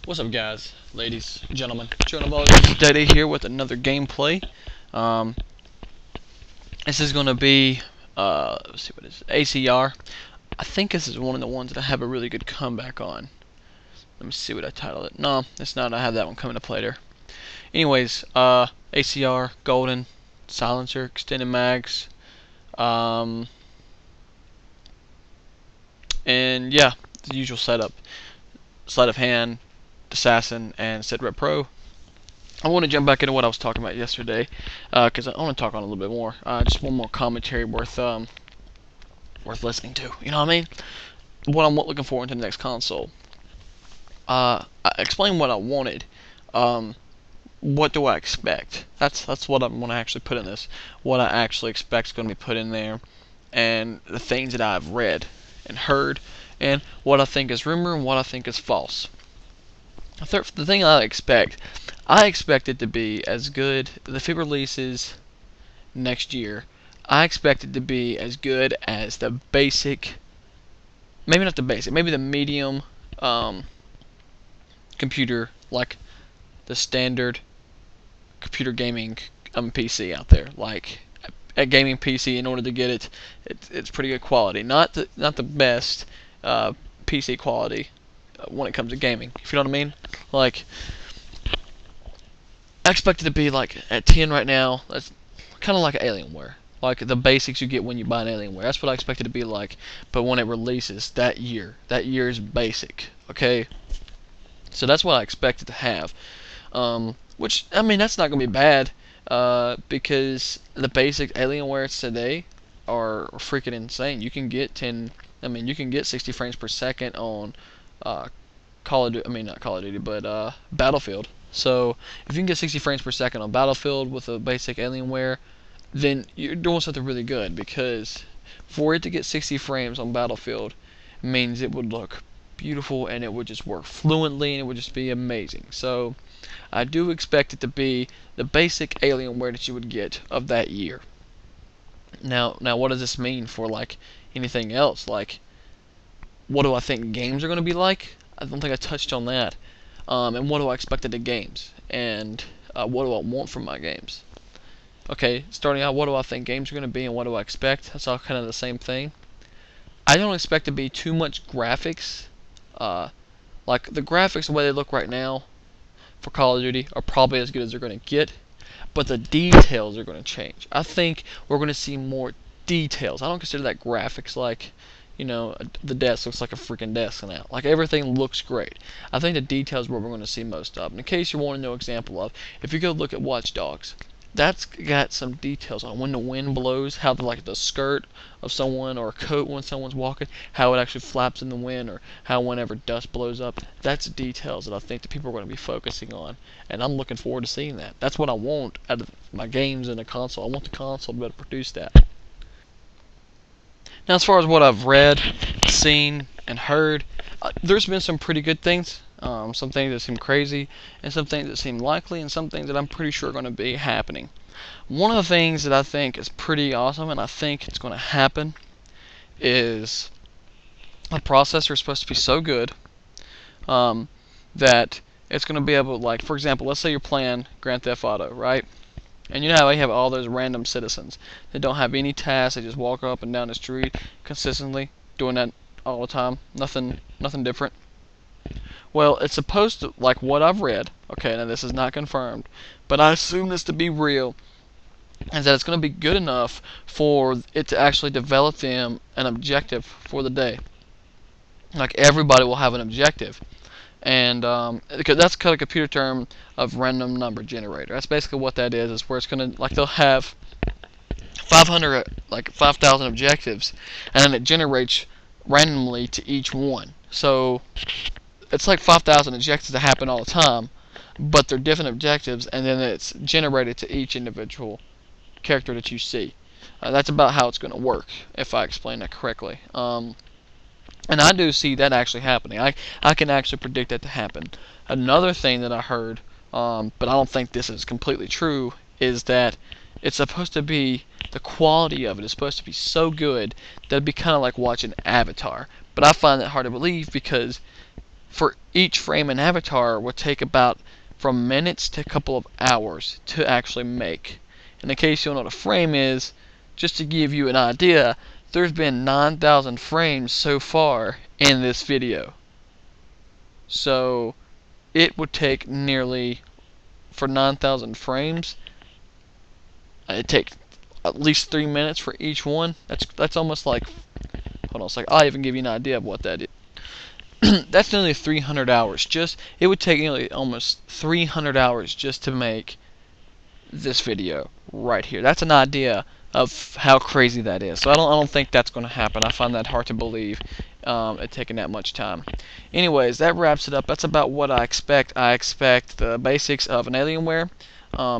What's up, guys, ladies, gentlemen? Chronoball Daddy here with another gameplay. Um, this is going to be, let's see what it is, ACR. I think this is one of the ones that I have a really good comeback on. Let me see what I titled it. No, it's not. I have that one coming up later. Anyways, ACR, Golden, Silencer, Extended Mags, and yeah, the usual setup. Sleight of hand, Assassin, and Set Rep Pro. I want to jump back into what I was talking about yesterday, because I want to talk on a little bit more. Just one more commentary worth listening to. You know what I mean? What I'm looking forward to the next console. I explained what I wanted. What do I expect? That's what I'm going to actually put in this. What I actually expect is going to be put in there, and the things that I've read and heard, and what I think is rumor and what I think is false. The thing I expect it to be as good. If it releases next year, I expect it to be as good as the basic, maybe not the basic, maybe the medium computer, like the standard computer gaming PC out there. Like a gaming PC, in order to get it, it's pretty good quality. Not the best PC quality when it comes to gaming. If you know what I mean. Like, I expect it to be like at 10 right now. That's kind of like Alienware, like the basics you get when you buy an Alienware. That's what I expect it to be like. But when it releases that year's basic. Okay, so that's what I expect it to have. Which, I mean, that's not gonna be bad, because the basic Alienwares today are freaking insane. You can get 10. I mean, you can get 60 frames per second on Call of Duty. I mean, not Call of Duty, but Battlefield. So if you can get 60 frames per second on Battlefield with a basic Alienware, then you're doing something really good, because for it to get 60 frames on Battlefield means it would look beautiful and it would just work fluently and it would just be amazing. So I do expect it to be the basic Alienware that you would get of that year. Now what does this mean for like anything else? Like, what do I think games are going to be like? I don't think I touched on that. And what do I expect of the games? And what do I want from my games? Okay, starting out, what do I think games are going to be and what do I expect? That's all kind of the same thing. I don't expect to be too much graphics. Like, the graphics, the way they look right now for Call of Duty, are probably as good as they're going to get. But the details are going to change. I think we're going to see more details. I don't consider that graphics. Like, you know, the desk looks like a freaking desk now. Like, everything looks great. I think the details are what we're going to see most of. And in case you want to know an example of, if you go look at Watch Dogs, that's got some details on when the wind blows, how the skirt of someone or a coat when someone's walking, how it actually flaps in the wind, or how whenever dust blows up. That's details that I think that people are going to be focusing on, and I'm looking forward to seeing that. That's what I want out of my games and a console. I want the console to be able to produce that. Now, as far as what I've read, seen, and heard, there's been some pretty good things. Some things that seem crazy, and some things that seem likely, and some things that I'm pretty sure are going to be happening. One of the things that I think is pretty awesome, and I think it's going to happen, is a processor is supposed to be so good that it's going to be able to, like, for example, let's say you're playing Grand Theft Auto, right? And you know how you have all those random citizens that don't have any tasks, they just walk up and down the street consistently, doing that all the time, nothing different. Well, it's supposed to, like what I've read, okay, now this is not confirmed, but I assume this to be real, is that it's going to be good enough for it to actually develop them an objective for the day. Like, everybody will have an objective. And that's kind of a computer term of random number generator. That's basically what that is where it's going to, like, they'll have 500, like 5,000 objectives, and then it generates randomly to each one. So it's like 5,000 objectives that happen all the time, but they're different objectives, and then it's generated to each individual character that you see. That's about how it's going to work, if I explain that correctly. And I do see that actually happening. I can actually predict that to happen. Another thing that I heard, but I don't think this is completely true, is that it's supposed to be, the quality of it is supposed to be so good that it'd be kind of like watching Avatar. But I find that hard to believe, because for each frame in Avatar would take about from minutes to a couple of hours to actually make. And in case you don't know what a frame is, just to give you an idea, there's been 9,000 frames so far in this video. So it would take nearly, for 9,000 frames, it'd take at least 3 minutes for each one. That's almost like, hold on a second, I'll even give you an idea of what that is. That's nearly 300 hours. It would take nearly almost 300 hours just to make this video right here. That's an idea of how crazy that is. So I don't think that's going to happen. I find that hard to believe, it taking that much time. Anyways, that wraps it up. That's about what I expect. I expect the basics of an Alienware.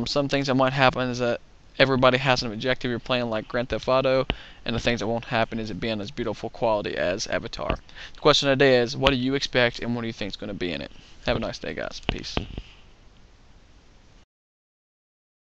Some things that might happen is that everybody has an objective you're playing like Grand Theft Auto, and the things that won't happen is it being as beautiful quality as Avatar. The question of the day is, what do you expect and what do you think is going to be in it? Have a nice day, guys. Peace.